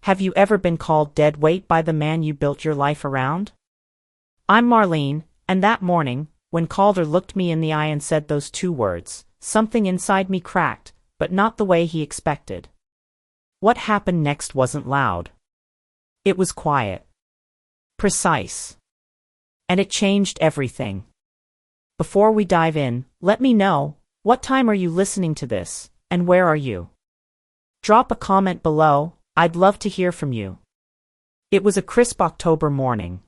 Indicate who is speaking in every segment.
Speaker 1: Have you ever been called dead weight by the man you built your life around? I'm Marlene, and that morning, when Calder looked me in the eye and said those two words, something inside me cracked, but not the way he expected. What happened next wasn't loud. It was quiet. Precise. And it changed everything. Before we dive in, let me know, what time are you listening to this, and where are you? Drop a comment below, I'd love to hear from you. It was a crisp October morning.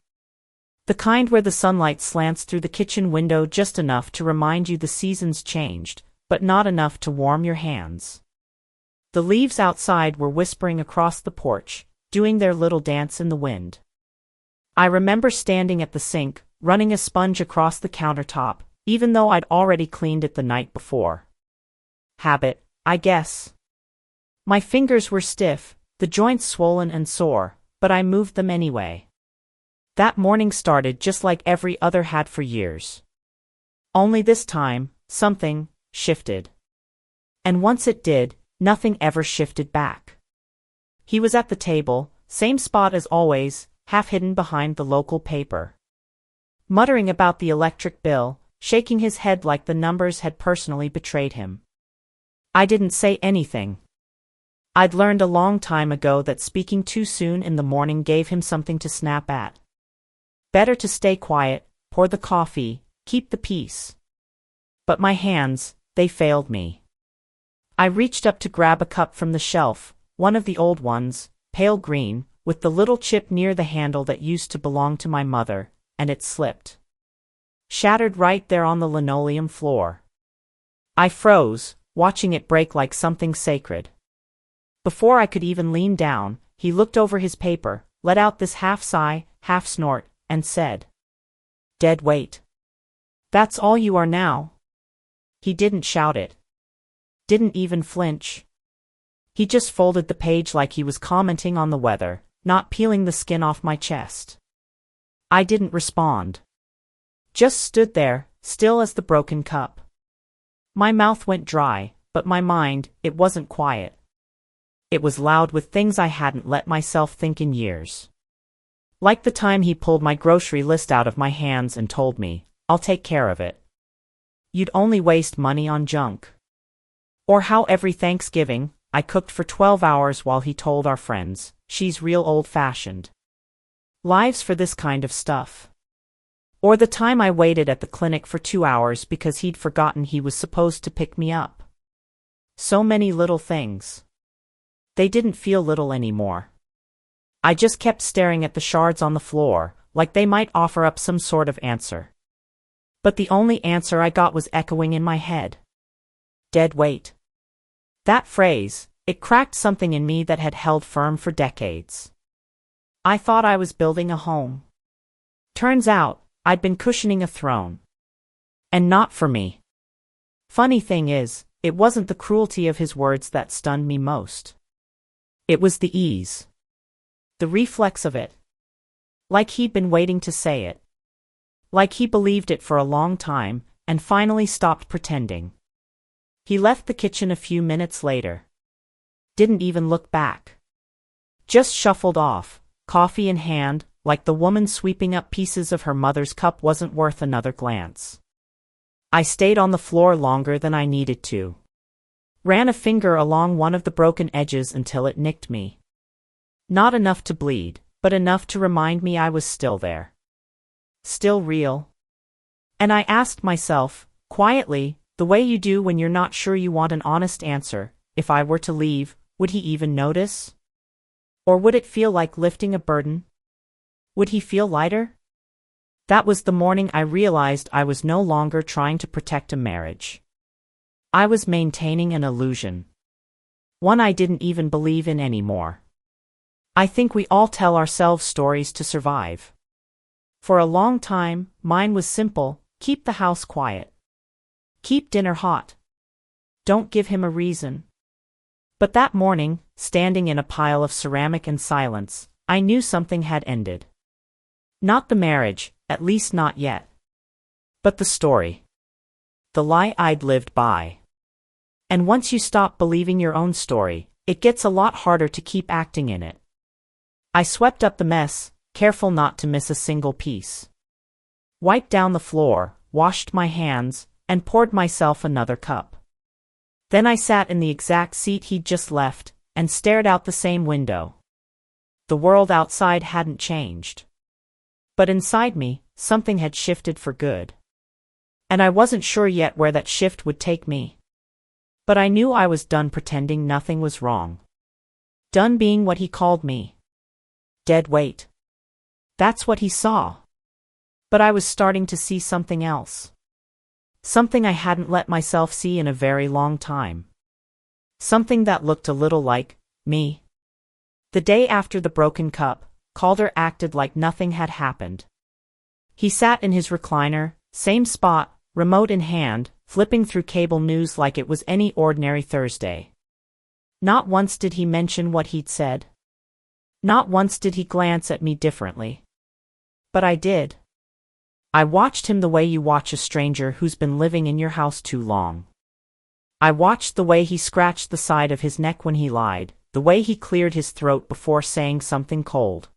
Speaker 1: The kind where the sunlight slants through the kitchen window just enough to remind you the season's changed, but not enough to warm your hands. The leaves outside were whispering across the porch, doing their little dance in the wind. I remember standing at the sink, running a sponge across the countertop, even though I'd already cleaned it the night before. Habit, I guess. My fingers were stiff, the joints swollen and sore, but I moved them anyway. That morning started just like every other had for years. Only this time, something shifted. And once it did, nothing ever shifted back. He was at the table, same spot as always, half hidden behind the local paper. Muttering about the electric bill, shaking his head like the numbers had personally betrayed him. I didn't say anything. I'd learned a long time ago that speaking too soon in the morning gave him something to snap at. Better to stay quiet, pour the coffee, keep the peace. But my hands, they failed me. I reached up to grab a cup from the shelf, one of the old ones, pale green, with the little chip near the handle that used to belong to my mother, and it slipped. Shattered right there on the linoleum floor. I froze, watching it break like something sacred. Before I could even lean down, he looked over his paper, let out this half sigh, half snort, and said, "Dead weight. That's all you are now." He didn't shout it. Didn't even flinch. He just folded the page like he was commenting on the weather, not peeling the skin off my chest. I didn't respond. Just stood there, still as the broken cup. My mouth went dry, but my mind, it wasn't quiet. It was loud with things I hadn't let myself think in years. Like the time he pulled my grocery list out of my hands and told me, "I'll take care of it. You'd only waste money on junk." Or how every Thanksgiving, I cooked for 12 hours while he told our friends, "She's real old-fashioned. Lives for this kind of stuff." Or the time I waited at the clinic for 2 hours because he'd forgotten he was supposed to pick me up. So many little things. They didn't feel little anymore. I just kept staring at the shards on the floor, like they might offer up some sort of answer. But the only answer I got was echoing in my head. Dead weight. That phrase, it cracked something in me that had held firm for decades. I thought I was building a home. Turns out, I'd been cushioning a throne. And not for me. Funny thing is, it wasn't the cruelty of his words that stunned me most. It was the ease. The reflex of it. Like he'd been waiting to say it. Like he believed it for a long time, and finally stopped pretending. He left the kitchen a few minutes later. Didn't even look back. Just shuffled off, coffee in hand, like the woman sweeping up pieces of her mother's cup wasn't worth another glance. I stayed on the floor longer than I needed to. Ran a finger along one of the broken edges until it nicked me. Not enough to bleed, but enough to remind me I was still there. Still real. And I asked myself, quietly, the way you do when you're not sure you want an honest answer, if I were to leave, would he even notice? Or would it feel like lifting a burden? Would he feel lighter? That was the morning I realized I was no longer trying to protect a marriage. I was maintaining an illusion. One I didn't even believe in anymore. I think we all tell ourselves stories to survive. For a long time, mine was simple: keep the house quiet. Keep dinner hot. Don't give him a reason. But that morning, standing in a pile of ceramic and silence, I knew something had ended. Not the marriage, at least not yet. But the story. The lie I'd lived by. And once you stop believing your own story, it gets a lot harder to keep acting in it. I swept up the mess, careful not to miss a single piece. Wiped down the floor, washed my hands, and poured myself another cup. Then I sat in the exact seat he'd just left, and stared out the same window. The world outside hadn't changed. But inside me, something had shifted for good. And I wasn't sure yet where that shift would take me. But I knew I was done pretending nothing was wrong. Done being what he called me. Dead weight. That's what he saw. But I was starting to see something else. Something I hadn't let myself see in a very long time. Something that looked a little like me. The day after the broken cup, Calder acted like nothing had happened. He sat in his recliner, same spot, remote in hand, flipping through cable news like it was any ordinary Thursday. Not once did he mention what he'd said. Not once did he glance at me differently. But I did. I watched him the way you watch a stranger who's been living in your house too long. I watched the way he scratched the side of his neck when he lied, the way he cleared his throat before saying something cold.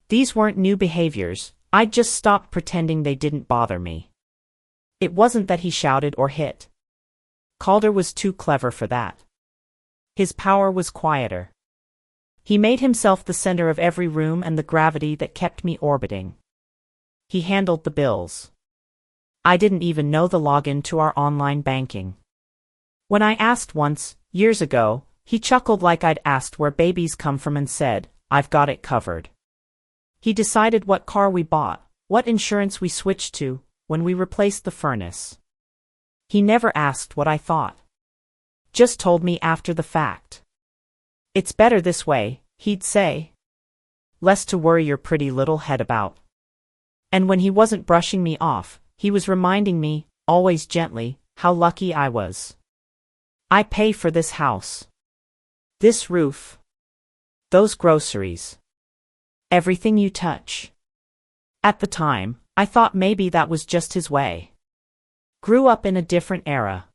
Speaker 1: These weren't new behaviors, I'd just stopped pretending they didn't bother me. It wasn't that he shouted or hit. Calder was too clever for that. His power was quieter. He made himself the center of every room and the gravity that kept me orbiting. He handled the bills. I didn't even know the login to our online banking. When I asked once, years ago, he chuckled like I'd asked where babies come from and said, "I've got it covered." He decided what car we bought, what insurance we switched to, when we replaced the furnace. He never asked what I thought. Just told me after the fact. "It's better this way," he'd say. "Less to worry your pretty little head about." And when he wasn't brushing me off, he was reminding me, always gently, how lucky I was. I pay for this house. This roof. Those groceries. Everything you touch. At the time, I thought maybe that was just his way. Grew up in a different era.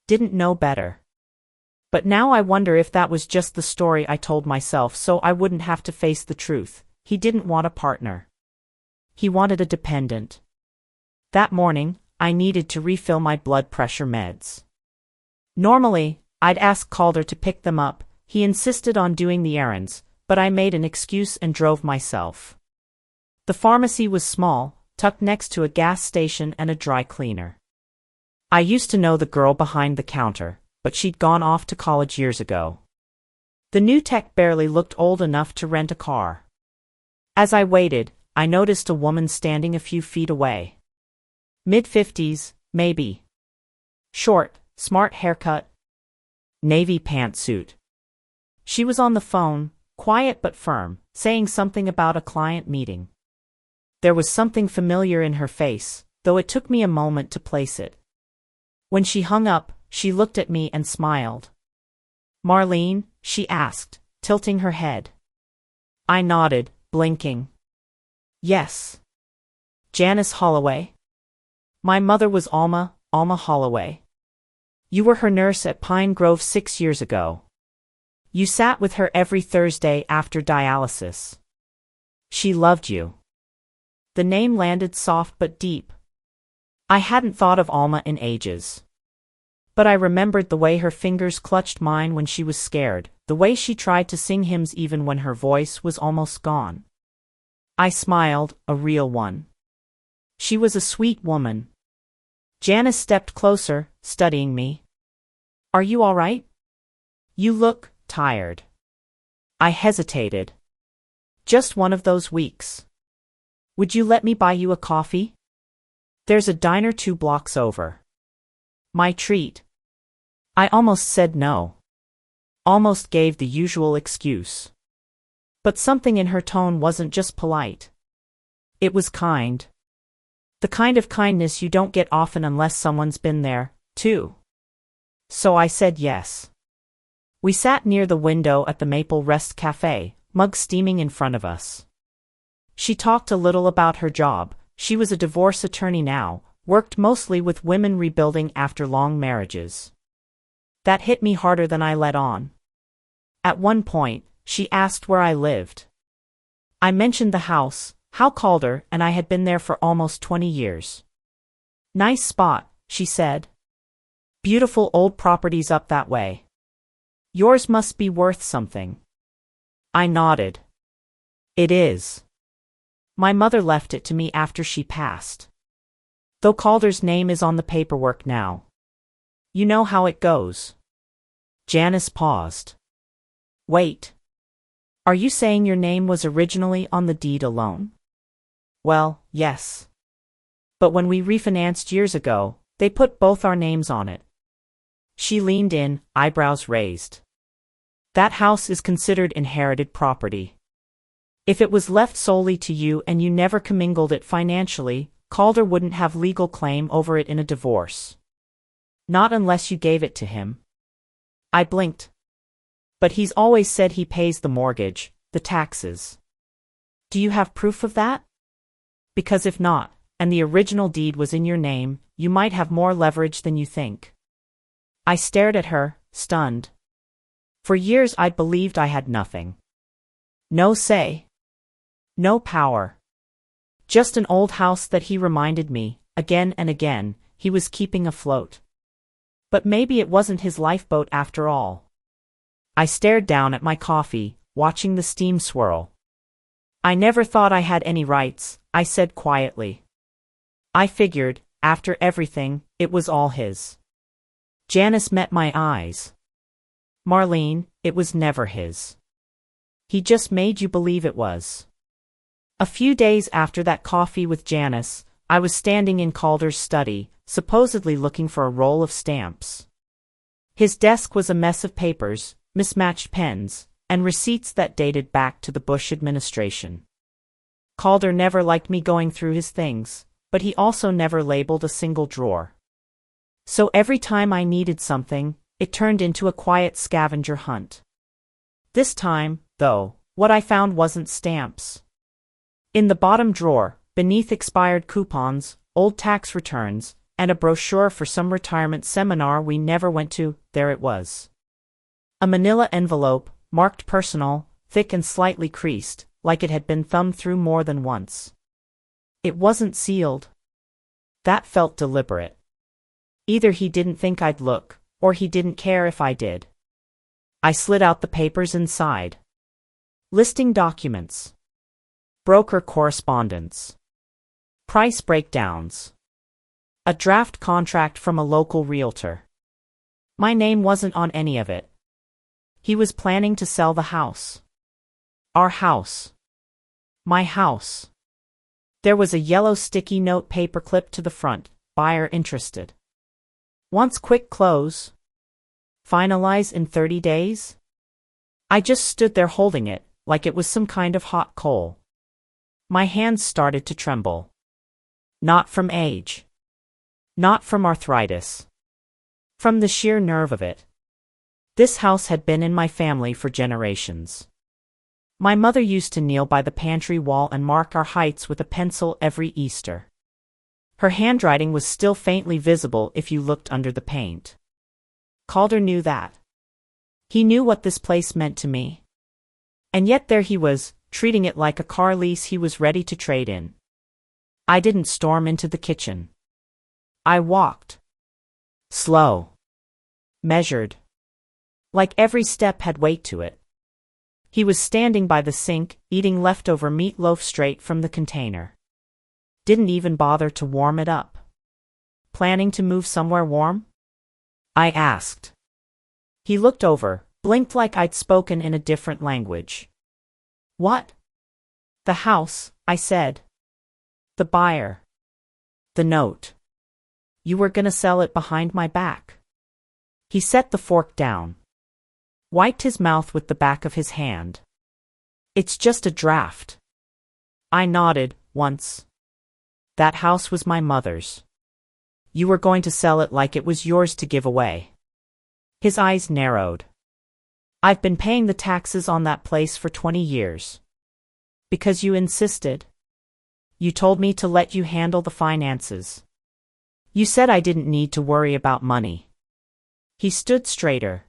Speaker 1: Didn't know better. But now I wonder if that was just the story I told myself so I wouldn't have to face the truth. He didn't want a partner. He wanted a dependent. That morning, I needed to refill my blood pressure meds. Normally, I'd ask Calder to pick them up. He insisted on doing the errands, but I made an excuse and drove myself. The pharmacy was small, tucked next to a gas station and a dry cleaner. I used to know the girl behind the counter, but she'd gone off to college years ago. The new tech barely looked old enough to rent a car. As I waited, I noticed a woman standing a few feet away. Mid-50s, maybe. Short, smart haircut. Navy pantsuit. She was on the phone, quiet but firm, saying something about a client meeting. There was something familiar in her face, though it took me a moment to place it. When she hung up, she looked at me and smiled. "Marlene?" she asked, tilting her head. I nodded, blinking. "Yes." "Janice Holloway?" "My mother was Alma Holloway. You were her nurse at Pine Grove 6 years ago. You sat with her every Thursday after dialysis. She loved you." The name landed soft but deep. I hadn't thought of Alma in ages. But I remembered the way her fingers clutched mine when she was scared, the way she tried to sing hymns even when her voice was almost gone. I smiled, a real one. She was a sweet woman. Janice stepped closer, studying me. "Are you all right? You look tired." I hesitated. "Just one of those weeks. Would you let me buy you a coffee? There's a diner 2 blocks over." My treat. I almost said no. Almost gave the usual excuse. But something in her tone wasn't just polite. It was kind. The kind of kindness you don't get often unless someone's been there, too. So I said yes. We sat near the window at the Maple Rest Cafe, mug steaming in front of us. She talked a little about her job. She was a divorce attorney now, worked mostly with women rebuilding after long marriages. That hit me harder than I let on. At one point, she asked where I lived. I mentioned the house, how Calder and I had been there for almost 20 years. Nice spot, she said. Beautiful old properties up that way. Yours must be worth something. I nodded. It is. My mother left it to me after she passed. Though Calder's name is on the paperwork now. You know how it goes. Janice paused. Wait. Are you saying your name was originally on the deed alone? Well, yes. But when we refinanced years ago, they put both our names on it. She leaned in, eyebrows raised. That house is considered inherited property. If it was left solely to you and you never commingled it financially, Calder wouldn't have legal claim over it in a divorce. Not unless you gave it to him. I blinked. But he's always said he pays the mortgage, the taxes. Do you have proof of that? Because if not, and the original deed was in your name, you might have more leverage than you think. I stared at her, stunned. For years I'd believed I had nothing. No say. No power. Just an old house that he reminded me, again and again, he was keeping afloat. But maybe it wasn't his lifeboat after all. I stared down at my coffee, watching the steam swirl. I never thought I had any rights, I said quietly. I figured, after everything, it was all his. Janice met my eyes. Marlene, it was never his. He just made you believe it was. A few days after that coffee with Janice, I was standing in Calder's study, supposedly looking for a roll of stamps. His desk was a mess of papers, mismatched pens, and receipts that dated back to the Bush administration. Calder never liked me going through his things, but he also never labeled a single drawer. So every time I needed something, it turned into a quiet scavenger hunt. This time, though, what I found wasn't stamps. In the bottom drawer, beneath expired coupons, old tax returns, and a brochure for some retirement seminar we never went to, there it was. A manila envelope, marked personal, thick and slightly creased, like it had been thumbed through more than once. It wasn't sealed. That felt deliberate. Either he didn't think I'd look, or he didn't care if I did. I slid out the papers inside. Listing documents. Broker correspondence. Price breakdowns. A draft contract from a local realtor. My name wasn't on any of it. He was planning to sell the house. Our house. My house. There was a yellow sticky note paper clipped to the front, buyer interested. Wants quick close. Finalize in 30 days? I just stood there holding it, like it was some kind of hot coal. My hands started to tremble. Not from age. Not from arthritis. From the sheer nerve of it. This house had been in my family for generations. My mother used to kneel by the pantry wall and mark our heights with a pencil every Easter. Her handwriting was still faintly visible if you looked under the paint. Calder knew that. He knew what this place meant to me. And yet there he was, treating it like a car lease he was ready to trade in. I didn't storm into the kitchen. I walked. Slow. Measured. Like every step had weight to it. He was standing by the sink, eating leftover meatloaf straight from the container. Didn't even bother to warm it up. Planning to move somewhere warm? I asked. He looked over, blinked like I'd spoken in a different language. What? The house, I said. The buyer. The note. You were gonna sell it behind my back. He set the fork down. Wiped his mouth with the back of his hand. It's just a draft. I nodded, once. That house was my mother's. You were going to sell it like it was yours to give away. His eyes narrowed. I've been paying the taxes on that place for 20 years. Because you insisted. You told me to let you handle the finances. You said I didn't need to worry about money. He stood straighter.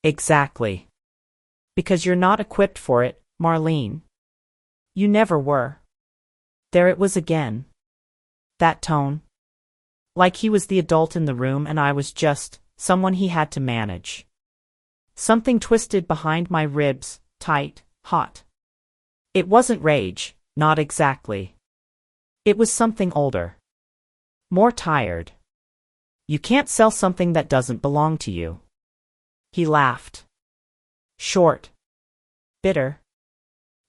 Speaker 1: Exactly. Because you're not equipped for it, Marlene. You never were. There it was again. That tone. Like he was the adult in the room and I was just someone he had to manage. Something twisted behind my ribs, tight, hot. It wasn't rage, not exactly. It was something older. More tired. You can't sell something that doesn't belong to you. He laughed. Short. Bitter.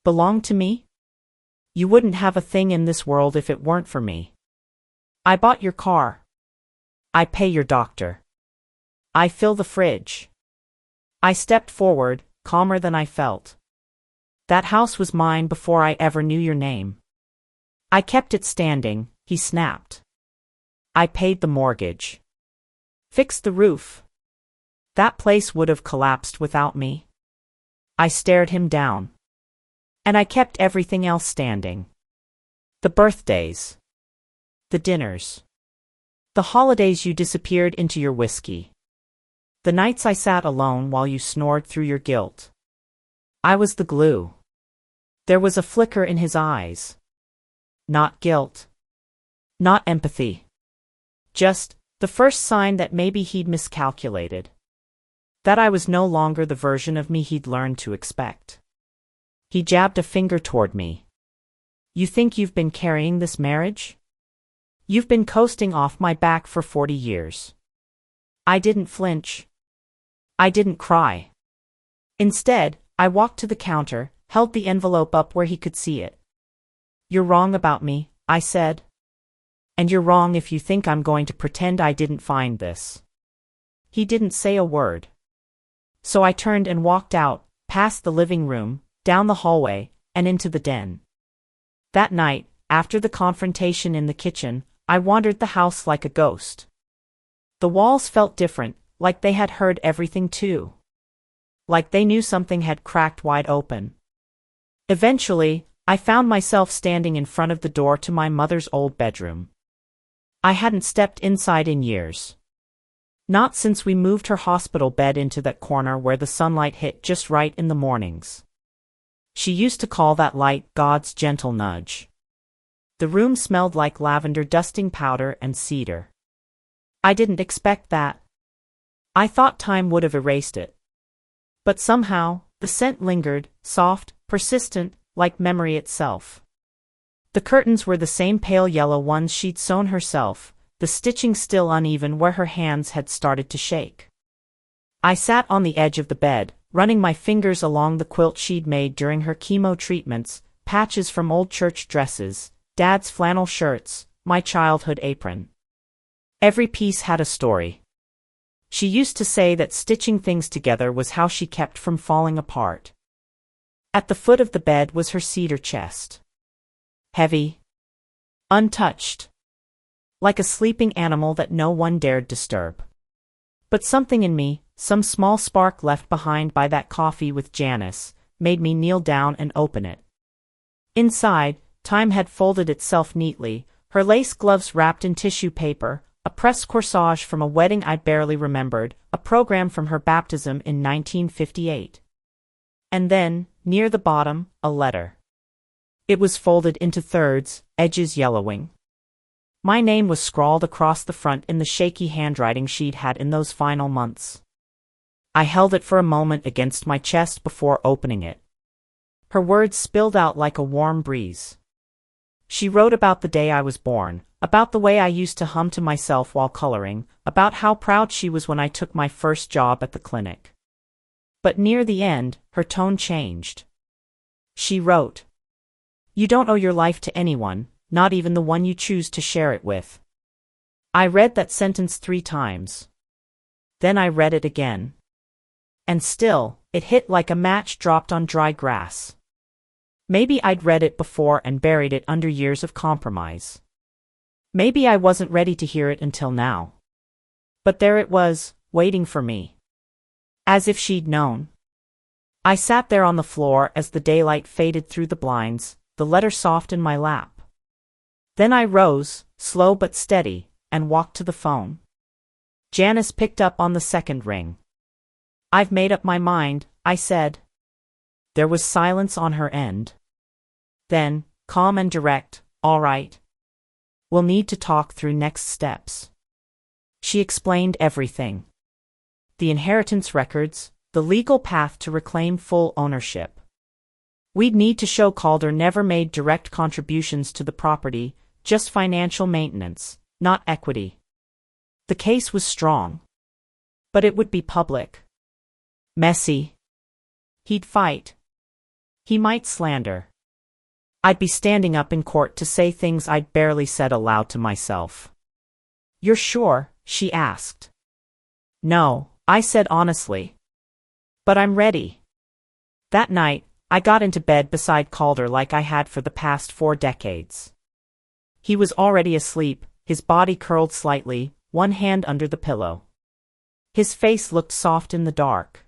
Speaker 1: Belong to me? You wouldn't have a thing in this world if it weren't for me. I bought your car. I pay your doctor. I fill the fridge. I stepped forward, calmer than I felt. That house was mine before I ever knew your name. I kept it standing, he snapped. I paid the mortgage. Fixed the roof. That place would have collapsed without me. I stared him down. And I kept everything else standing. The birthdays. The dinners. The holidays you disappeared into your whiskey. The nights I sat alone while you snored through your guilt. I was the glue. There was a flicker in his eyes. Not guilt. Not empathy. Just the first sign that maybe he'd miscalculated. That I was no longer the version of me he'd learned to expect. He jabbed a finger toward me. You think you've been carrying this marriage? You've been coasting off my back for 40 years. I didn't flinch. I didn't cry. Instead, I walked to the counter, held the envelope up where he could see it. You're wrong about me, I said. And you're wrong if you think I'm going to pretend I didn't find this. He didn't say a word. So I turned and walked out, past the living room, down the hallway, and into the den. That night, after the confrontation in the kitchen, I wandered the house like a ghost. The walls felt different, like they had heard everything too. Like they knew something had cracked wide open. Eventually, I found myself standing in front of the door to my mother's old bedroom. I hadn't stepped inside in years. Not since we moved her hospital bed into that corner where the sunlight hit just right in the mornings. She used to call that light God's gentle nudge. The room smelled like lavender dusting powder and cedar. I didn't expect that. I thought time would have erased it. But somehow, the scent lingered, soft, persistent, like memory itself. The curtains were the same pale yellow ones she'd sewn herself, the stitching still uneven where her hands had started to shake. I sat on the edge of the bed, running my fingers along the quilt she'd made during her chemo treatments, patches from old church dresses, Dad's flannel shirts, my childhood apron. Every piece had a story. She used to say that stitching things together was how she kept from falling apart. At the foot of the bed was her cedar chest. Heavy. Untouched. Like a sleeping animal that no one dared disturb. But something in me, some small spark left behind by that coffee with Janice, made me kneel down and open it. Inside, time had folded itself neatly, her lace gloves wrapped in tissue paper, a pressed corsage from a wedding I'd barely remembered, a program from her baptism in 1958. And then, near the bottom, a letter. It was folded into thirds, edges yellowing. My name was scrawled across the front in the shaky handwriting she'd had in those final months. I held it for a moment against my chest before opening it. Her words spilled out like a warm breeze. She wrote about the day I was born, about the way I used to hum to myself while coloring, about how proud she was when I took my first job at the clinic. But near the end, her tone changed. She wrote, "You don't owe your life to anyone, not even the one you choose to share it with." I read that sentence 3 times. Then I read it again. And still, it hit like a match dropped on dry grass. Maybe I'd read it before and buried it under years of compromise. Maybe I wasn't ready to hear it until now. But there it was, waiting for me. As if she'd known. I sat there on the floor as the daylight faded through the blinds, the letter soft in my lap. Then I rose, slow but steady, and walked to the phone. Janice picked up on the second ring. "I've made up my mind," I said. There was silence on her end. Then, calm and direct, "All right. We'll need to talk through next steps." She explained everything. The inheritance records, the legal path to reclaim full ownership. We'd need to show Calder never made direct contributions to the property, just financial maintenance, not equity. The case was strong. But it would be public. Messy. He'd fight. He might slander. I'd be standing up in court to say things I'd barely said aloud to myself. "You're sure?" she asked. "No," I said honestly. "But I'm ready." That night, I got into bed beside Calder like I had for the past 4 decades. He was already asleep, his body curled slightly, one hand under the pillow. His face looked soft in the dark.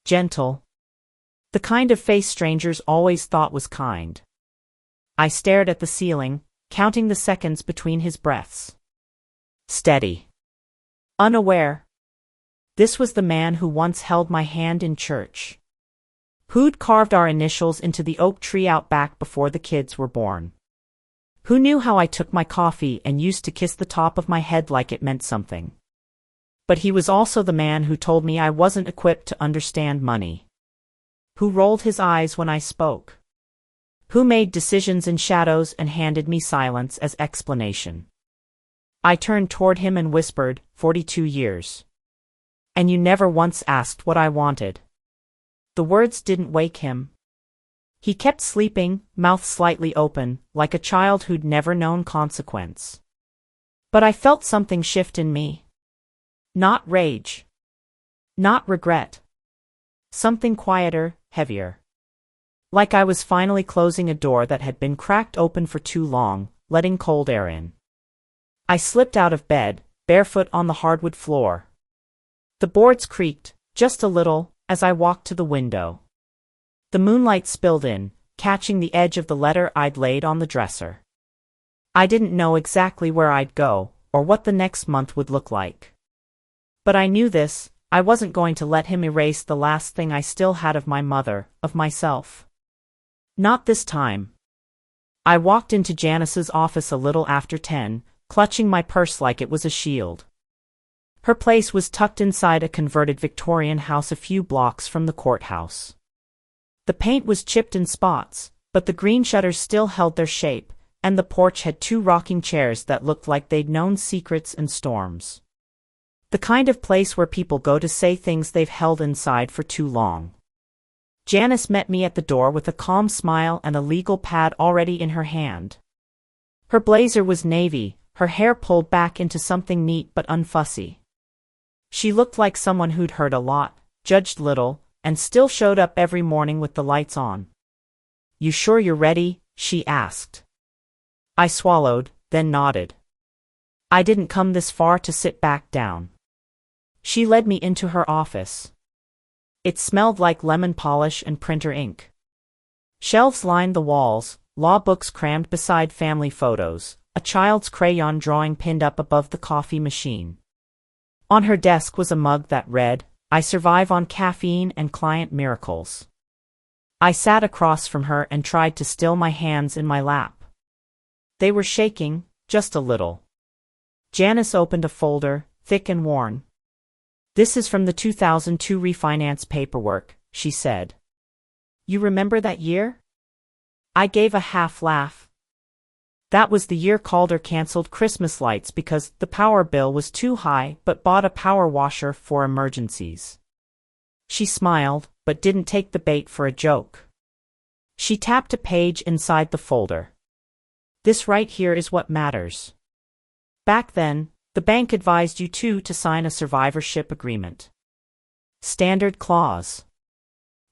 Speaker 1: Gentle. The kind of face strangers always thought was kind. I stared at the ceiling, counting the seconds between his breaths. Steady. Unaware. This was the man who once held my hand in church. Who'd carved our initials into the oak tree out back before the kids were born. Who knew how I took my coffee and used to kiss the top of my head like it meant something. But he was also the man who told me I wasn't equipped to understand money. Who rolled his eyes when I spoke. Who made decisions in shadows and handed me silence as explanation. I turned toward him and whispered, 42 years. And you never once asked what I wanted. The words didn't wake him. He kept sleeping, mouth slightly open, like a child who'd never known consequence. But I felt something shift in me. Not rage. Not regret. Something quieter, heavier. Like I was finally closing a door that had been cracked open for too long, letting cold air in. I slipped out of bed, barefoot on the hardwood floor. The boards creaked, just a little, as I walked to the window. The moonlight spilled in, catching the edge of the letter I'd laid on the dresser. I didn't know exactly where I'd go, or what the next month would look like. But I knew this, I wasn't going to let him erase the last thing I still had of my mother, of myself. Not this time. I walked into Janice's office a little after 10, clutching my purse like it was a shield. Her place was tucked inside a converted Victorian house a few blocks from the courthouse. The paint was chipped in spots, but the green shutters still held their shape, and the porch had 2 rocking chairs that looked like they'd known secrets and storms. The kind of place where people go to say things they've held inside for too long. Janice met me at the door with a calm smile and a legal pad already in her hand. Her blazer was navy, her hair pulled back into something neat but unfussy. She looked like someone who'd heard a lot, judged little, and still showed up every morning with the lights on. "You sure you're ready?" she asked. I swallowed, then nodded. I didn't come this far to sit back down. She led me into her office. It smelled like lemon polish and printer ink. Shelves lined the walls, law books crammed beside family photos, a child's crayon drawing pinned up above the coffee machine. On her desk was a mug that read, "I survive on caffeine and client miracles." I sat across from her and tried to still my hands in my lap. They were shaking, just a little. Janice opened a folder, thick and worn. "This is from the 2002 refinance paperwork," she said. "You remember that year?" I gave a half laugh. That was the year Calder canceled Christmas lights because the power bill was too high but bought a power washer for emergencies. She smiled, but didn't take the bait for a joke. She tapped a page inside the folder. "This right here is what matters. Back then, the bank advised you two to sign a survivorship agreement. Standard clause.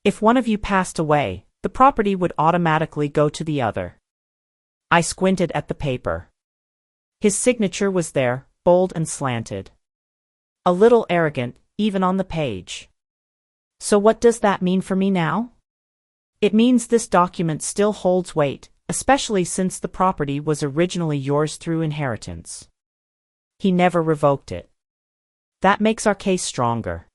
Speaker 1: If one of you passed away, the property would automatically go to the other." I squinted at the paper. His signature was there, bold and slanted. A little arrogant, even on the page. So what does that mean for me now? It means this document still holds weight, especially since the property was originally yours through inheritance. He never revoked it. That makes our case stronger.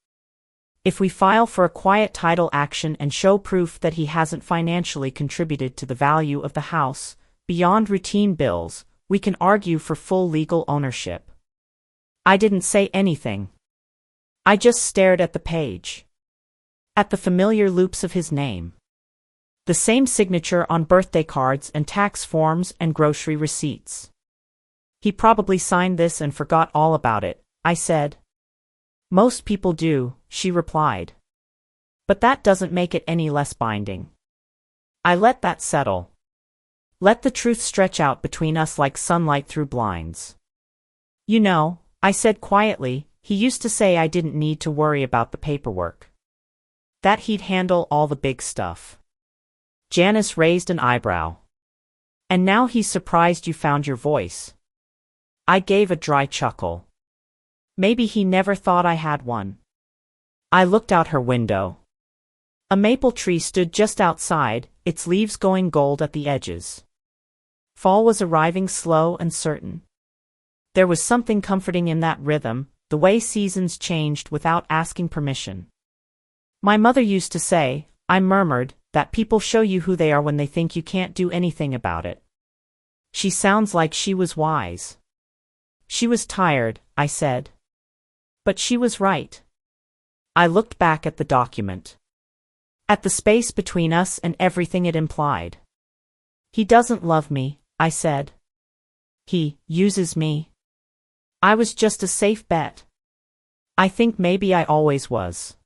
Speaker 1: If we file for a quiet title action and show proof that he hasn't financially contributed to the value of the house, beyond routine bills, we can argue for full legal ownership. I didn't say anything. I just stared at the page. At the familiar loops of his name. The same signature on birthday cards and tax forms and grocery receipts. He probably signed this and forgot all about it, I said. Most people do, she replied. But that doesn't make it any less binding. I let that settle. Let the truth stretch out between us like sunlight through blinds. You know, I said quietly, he used to say I didn't need to worry about the paperwork. That he'd handle all the big stuff. Janice raised an eyebrow. And now he's surprised you found your voice. I gave a dry chuckle. Maybe he never thought I had one. I looked out her window. A maple tree stood just outside, its leaves going gold at the edges. Fall was arriving slow and certain. There was something comforting in that rhythm, the way seasons changed without asking permission. My mother used to say, I murmured, that people show you who they are when they think you can't do anything about it. She sounds like she was wise. She was tired, I said. But she was right. I looked back at the document. At the space between us and everything it implied. He doesn't love me, I said. He uses me. I was just a safe bet. I think maybe I always was.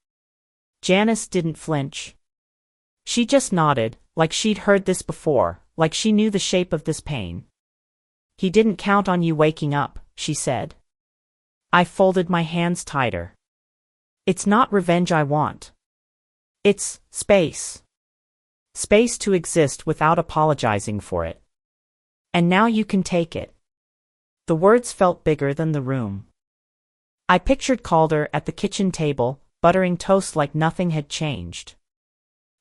Speaker 1: Janice didn't flinch. She just nodded, like she'd heard this before, like she knew the shape of this pain. He didn't count on you waking up, she said. I folded my hands tighter. It's not revenge I want. It's space. Space to exist without apologizing for it. And now you can take it. The words felt bigger than the room. I pictured Calder at the kitchen table, buttering toast like nothing had changed.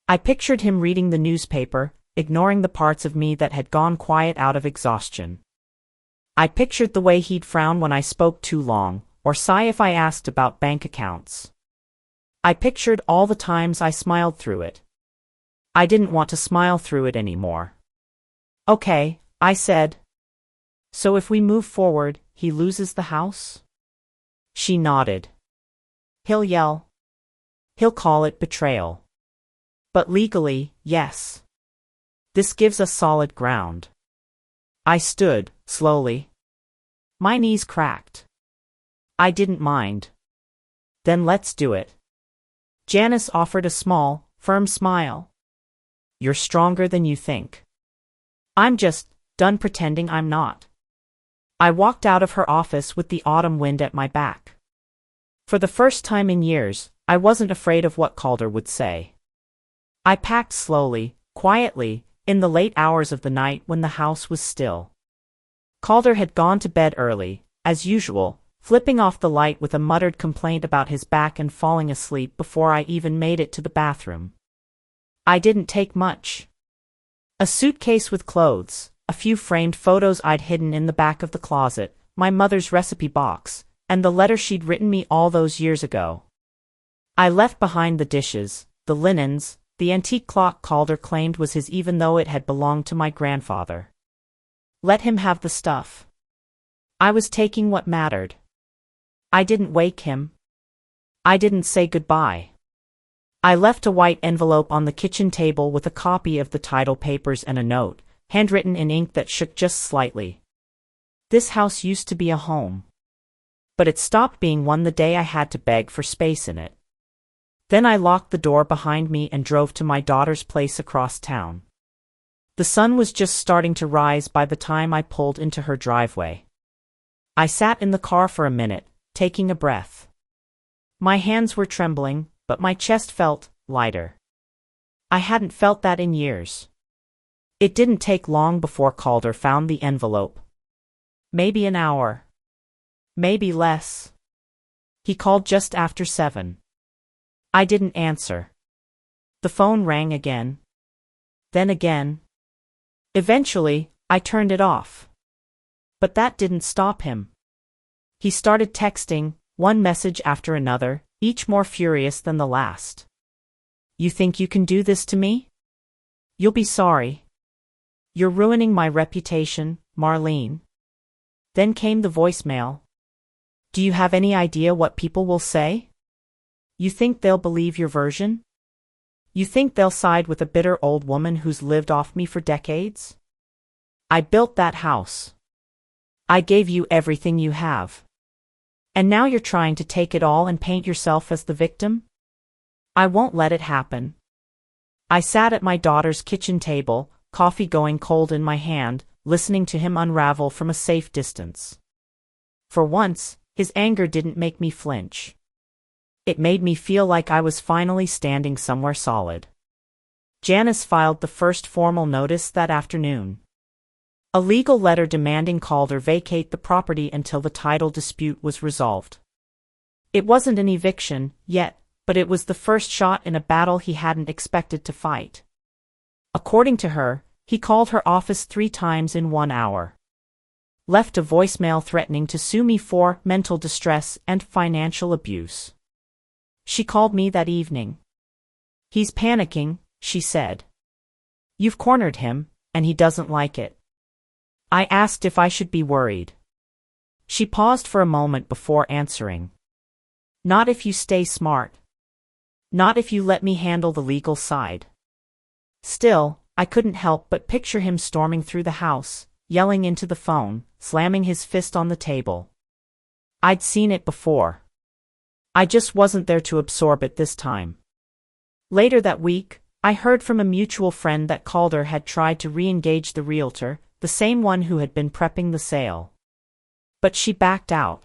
Speaker 1: I pictured him reading the newspaper, ignoring the parts of me that had gone quiet out of exhaustion. I pictured the way he'd frown when I spoke too long, or sigh if I asked about bank accounts. I pictured all the times I smiled through it. I didn't want to smile through it anymore. Okay, I said. So if we move forward, he loses the house? She nodded. He'll yell. He'll call it betrayal. But legally, yes. This gives us solid ground. I stood, slowly. My knees cracked. I didn't mind. Then let's do it. Janice offered a small, firm smile. You're stronger than you think. I'm just done pretending I'm not. I walked out of her office with the autumn wind at my back. For the first time in years, I wasn't afraid of what Calder would say. I packed slowly, quietly, in the late hours of the night when the house was still. Calder had gone to bed early, as usual, flipping off the light with a muttered complaint about his back and falling asleep before I even made it to the bathroom. I didn't take much. A suitcase with clothes, a few framed photos I'd hidden in the back of the closet, my mother's recipe box, and the letter she'd written me all those years ago. I left behind the dishes, the linens, the antique clock Calder claimed was his even though it had belonged to my grandfather. Let him have the stuff. I was taking what mattered. I didn't wake him. I didn't say goodbye. I left a white envelope on the kitchen table with a copy of the title papers and a note, handwritten in ink that shook just slightly. This house used to be a home. But it stopped being one the day I had to beg for space in it. Then I locked the door behind me and drove to my daughter's place across town. The sun was just starting to rise by the time I pulled into her driveway. I sat in the car for a minute, taking a breath. My hands were trembling, but my chest felt lighter. I hadn't felt that in years. It didn't take long before Calder found the envelope. Maybe an hour. Maybe less. He called just after 7. I didn't answer. The phone rang again. Then again. Eventually, I turned it off. But that didn't stop him. He started texting, one message after another, each more furious than the last. You think you can do this to me? You'll be sorry. You're ruining my reputation, Marlene. Then came the voicemail. Do you have any idea what people will say? You think they'll believe your version? You think they'll side with a bitter old woman who's lived off me for decades? I built that house. I gave you everything you have. And now you're trying to take it all and paint yourself as the victim? I won't let it happen. I sat at my daughter's kitchen table, coffee going cold in my hand, listening to him unravel from a safe distance. For once, his anger didn't make me flinch. It made me feel like I was finally standing somewhere solid. Janice filed the first formal notice that afternoon. A legal letter demanding Calder vacate the property until the title dispute was resolved. It wasn't an eviction, yet, but it was the first shot in a battle he hadn't expected to fight. According to her, he called her office 3 times in 1 hour. Left a voicemail threatening to sue me for mental distress and financial abuse. She called me that evening. He's panicking, she said. You've cornered him, and he doesn't like it. I asked if I should be worried. She paused for a moment before answering. Not if you stay smart. Not if you let me handle the legal side. Still, I couldn't help but picture him storming through the house, yelling into the phone, slamming his fist on the table. I'd seen it before. I just wasn't there to absorb it this time. Later that week, I heard from a mutual friend that Calder had tried to re-engage the realtor, the same one who had been prepping the sale. But she backed out.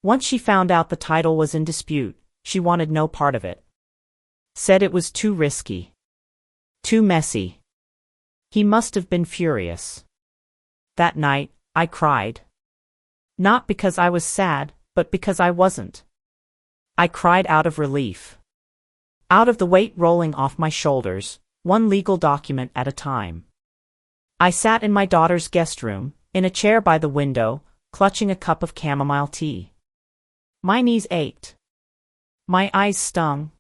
Speaker 1: Once she found out the title was in dispute, she wanted no part of it. Said it was too risky. Too messy. He must have been furious. That night, I cried. Not because I was sad, but because I wasn't. I cried out of relief. Out of the weight rolling off my shoulders, one legal document at a time. I sat in my daughter's guest room, in a chair by the window, clutching a cup of chamomile tea. My knees ached. My eyes stung.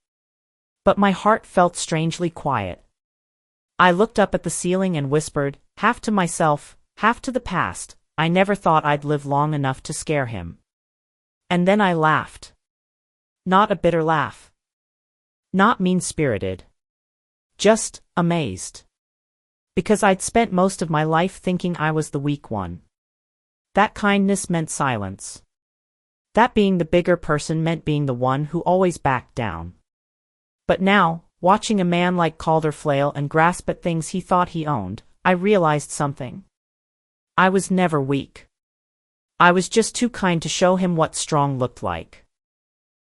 Speaker 1: But my heart felt strangely quiet. I looked up at the ceiling and whispered, half to myself, half to the past, I never thought I'd live long enough to scare him. And then I laughed. Not a bitter laugh. Not mean-spirited. Just amazed. Because I'd spent most of my life thinking I was the weak one. That kindness meant silence. That being the bigger person meant being the one who always backed down. But now, watching a man like Calder flail and grasp at things he thought he owned, I realized something. I was never weak. I was just too kind to show him what strong looked like.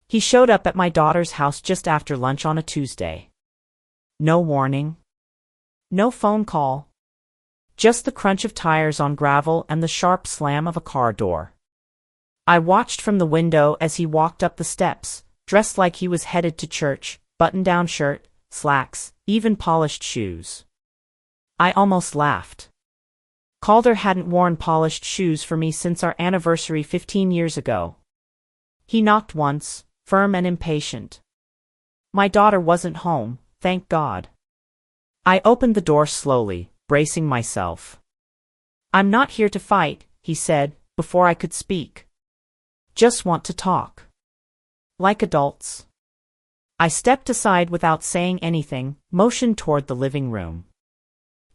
Speaker 1: He showed up at my daughter's house just after lunch on a Tuesday. No warning. No phone call. Just the crunch of tires on gravel and the sharp slam of a car door. I watched from the window as he walked up the steps, dressed like he was headed to church, button-down shirt, slacks, even polished shoes. I almost laughed. Calder hadn't worn polished shoes for me since our anniversary 15 years ago. He knocked once, firm and impatient. My daughter wasn't home, thank God. I opened the door slowly, bracing myself. I'm not here to fight, he said, before I could speak. Just want to talk. Like adults. I stepped aside without saying anything, motioned toward the living room.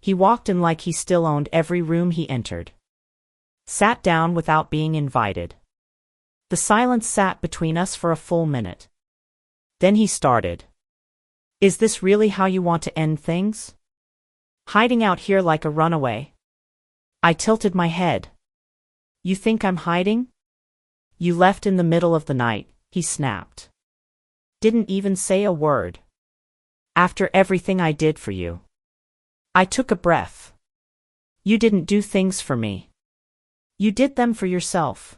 Speaker 1: He walked in like he still owned every room he entered. Sat down without being invited. The silence sat between us for a full minute. Then he started. Is this really how you want to end things? Hiding out here like a runaway? I tilted my head. You think I'm hiding? You left in the middle of the night, he snapped. Didn't even say a word. After everything I did for you. I took a breath. You didn't do things for me. You did them for yourself.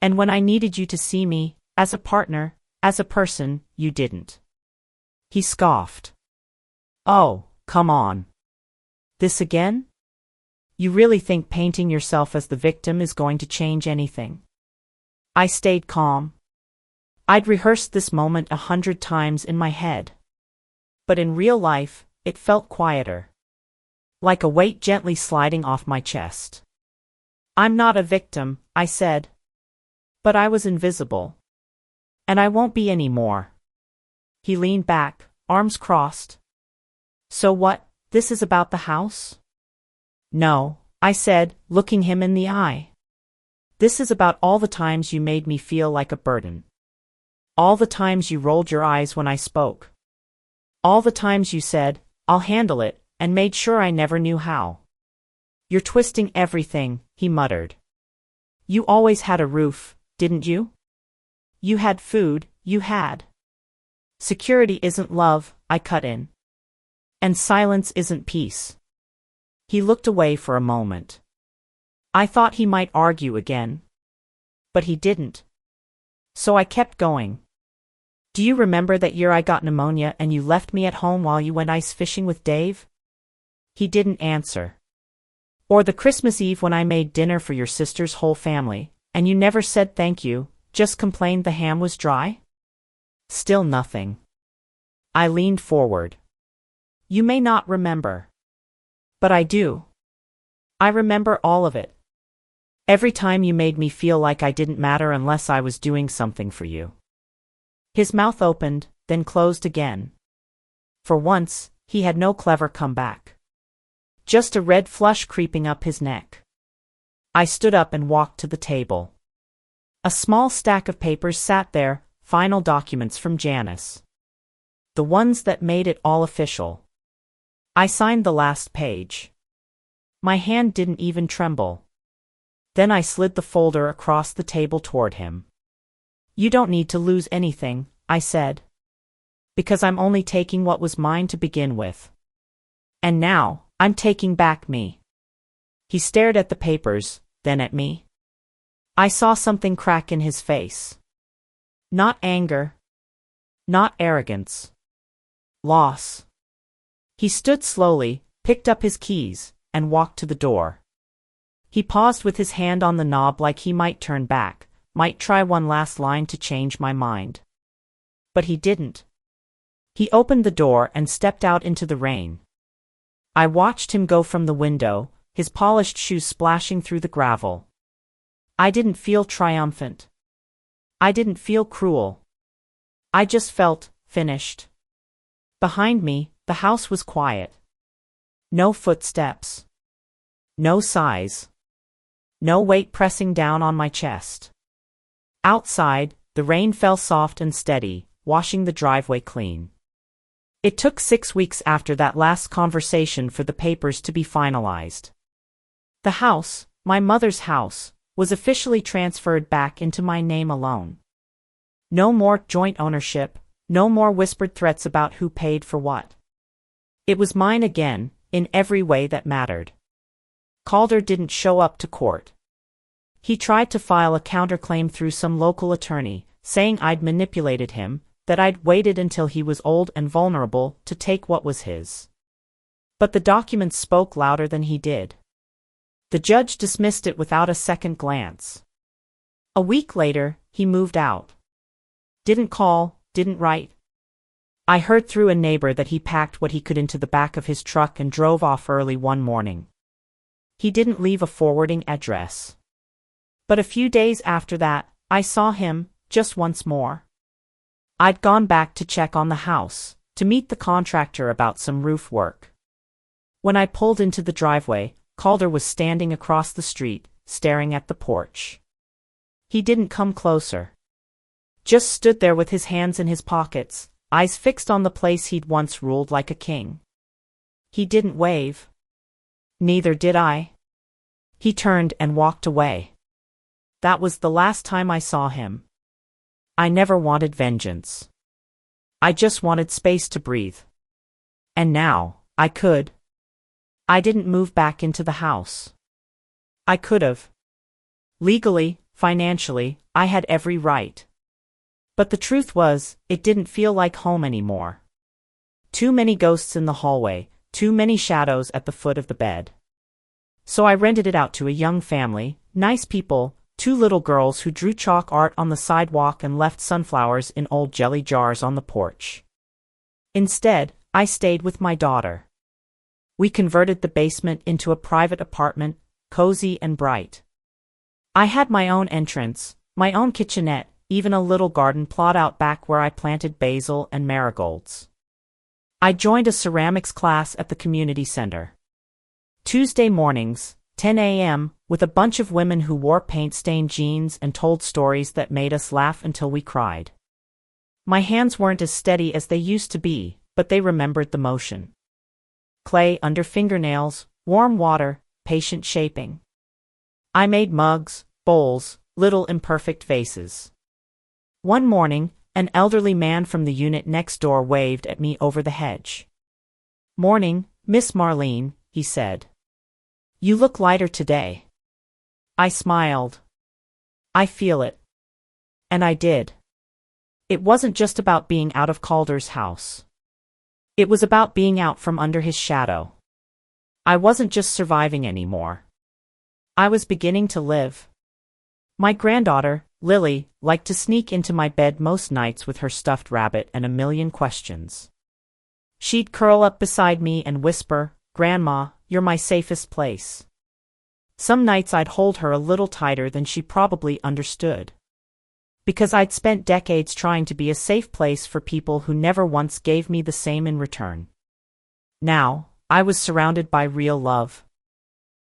Speaker 1: And when I needed you to see me, as a partner, as a person, you didn't. He scoffed. Oh, come on. This again? You really think painting yourself as the victim is going to change anything? I stayed calm. I'd rehearsed this moment 100 times in my head. But in real life, it felt quieter. Like a weight gently sliding off my chest. I'm not a victim, I said. But I was invisible. And I won't be anymore. He leaned back, arms crossed. So what, this is about the house? No, I said, looking him in the eye. This is about all the times you made me feel like a burden. All the times you rolled your eyes when I spoke. All the times you said, I'll handle it, and made sure I never knew how. You're twisting everything, he muttered. You always had a roof, didn't you? You had food, you had. Security isn't love, I cut in. And silence isn't peace. He looked away for a moment. I thought he might argue again. But he didn't. So I kept going. Do you remember that year I got pneumonia and you left me at home while you went ice fishing with Dave? He didn't answer. Or the Christmas Eve when I made dinner for your sister's whole family, and you never said thank you, just complained the ham was dry? Still nothing. I leaned forward. You may not remember. But I do. I remember all of it. Every time you made me feel like I didn't matter unless I was doing something for you. His mouth opened, then closed again. For once, he had no clever comeback. Just a red flush creeping up his neck. I stood up and walked to the table. A small stack of papers sat there, final documents from Janice. The ones that made it all official. I signed the last page. My hand didn't even tremble. Then I slid the folder across the table toward him. You don't need to lose anything, I said. Because I'm only taking what was mine to begin with. And now, I'm taking back me. He stared at the papers, then at me. I saw something crack in his face. Not anger. Not arrogance. Loss. He stood slowly, picked up his keys, and walked to the door. He paused with his hand on the knob like he might turn back, might try one last line to change my mind. But he didn't. He opened the door and stepped out into the rain. I watched him go from the window, his polished shoes splashing through the gravel. I didn't feel triumphant. I didn't feel cruel. I just felt finished. Behind me, the house was quiet. No footsteps. No sighs. No weight pressing down on my chest. Outside, the rain fell soft and steady, washing the driveway clean. It took 6 weeks after that last conversation for the papers to be finalized. The house, my mother's house, was officially transferred back into my name alone. No more joint ownership, no more whispered threats about who paid for what. It was mine again, in every way that mattered. Calder didn't show up to court. He tried to file a counterclaim through some local attorney, saying I'd manipulated him, that I'd waited until he was old and vulnerable to take what was his. But the documents spoke louder than he did. The judge dismissed it without a second glance. A week later, he moved out. Didn't call, didn't write. I heard through a neighbor that he packed what he could into the back of his truck and drove off early one morning. He didn't leave a forwarding address. But a few days after that, I saw him, just once more. I'd gone back to check on the house, to meet the contractor about some roof work. When I pulled into the driveway, Calder was standing across the street, staring at the porch. He didn't come closer. Just stood there with his hands in his pockets, eyes fixed on the place he'd once ruled like a king. He didn't wave. Neither did I. He turned and walked away. That was the last time I saw him. I never wanted vengeance. I just wanted space to breathe. And now, I could. I didn't move back into the house. I could have. Legally, financially, I had every right. But the truth was, it didn't feel like home anymore. Too many ghosts in the hallway, too many shadows at the foot of the bed. So I rented it out to a young family, nice people, two little girls who drew chalk art on the sidewalk and left sunflowers in old jelly jars on the porch. Instead, I stayed with my daughter. We converted the basement into a private apartment, cozy and bright. I had my own entrance, my own kitchenette, even a little garden plot out back where I planted basil and marigolds. I joined a ceramics class at the community center. Tuesday mornings, 10 a.m., with a bunch of women who wore paint-stained jeans and told stories that made us laugh until we cried. My hands weren't as steady as they used to be, but they remembered the motion. Clay under fingernails, warm water, patient shaping. I made mugs, bowls, little imperfect vases. One morning, an elderly man from the unit next door waved at me over the hedge. "Morning, Miss Marlene," he said. "You look lighter today." I smiled. "I feel it." And I did. It wasn't just about being out of Calder's house. It was about being out from under his shadow. I wasn't just surviving anymore. I was beginning to live. My granddaughter, Lily, liked to sneak into my bed most nights with her stuffed rabbit and a million questions. She'd curl up beside me and whisper, "Grandma, you're my safest place." Some nights I'd hold her a little tighter than she probably understood. Because I'd spent decades trying to be a safe place for people who never once gave me the same in return. Now, I was surrounded by real love.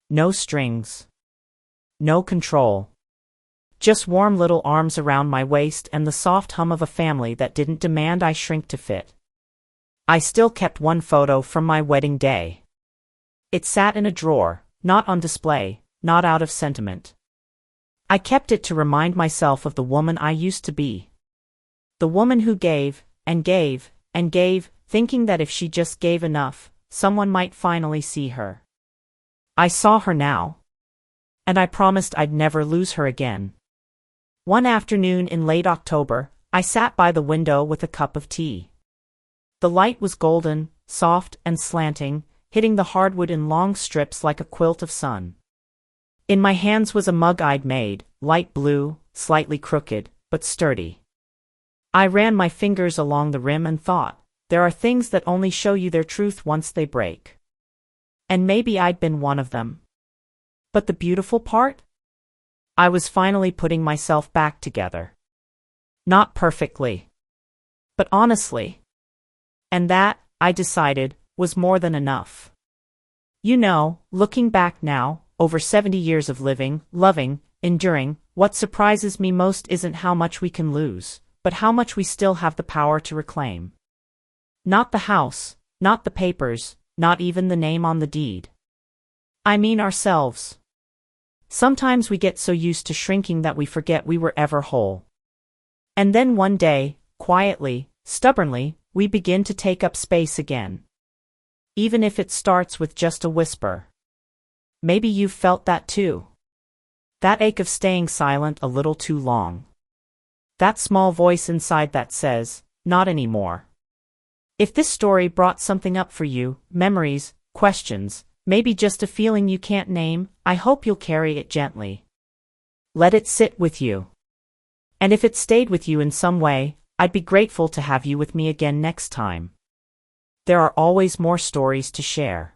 Speaker 1: No strings. No control. Just warm little arms around my waist and the soft hum of a family that didn't demand I shrink to fit. I still kept one photo from my wedding day. It sat in a drawer, not on display, not out of sentiment. I kept it to remind myself of the woman I used to be. The woman who gave, and gave, and gave, thinking that if she just gave enough, someone might finally see her. I saw her now. And I promised I'd never lose her again. One afternoon in late October, I sat by the window with a cup of tea. The light was golden, soft and slanting, hitting the hardwood in long strips like a quilt of sun. In my hands was a mug I'd made, light blue, slightly crooked, but sturdy. I ran my fingers along the rim and thought, there are things that only show you their truth once they break. And maybe I'd been one of them. But the beautiful part? I was finally putting myself back together. Not perfectly. But honestly. And that, I decided, was more than enough. You know, looking back now, over 70 years of living, loving, enduring, what surprises me most isn't how much we can lose, but how much we still have the power to reclaim. Not the house, not the papers, not even the name on the deed. I mean ourselves. Sometimes we get so used to shrinking that we forget we were ever whole. And then one day, quietly, stubbornly, we begin to take up space again. Even if it starts with just a whisper. Maybe you've felt that too. That ache of staying silent a little too long. That small voice inside that says, not anymore. If this story brought something up for you, memories, questions, maybe just a feeling you can't name, I hope you'll carry it gently. Let it sit with you. And if it stayed with you in some way, I'd be grateful to have you with me again next time. There are always more stories to share.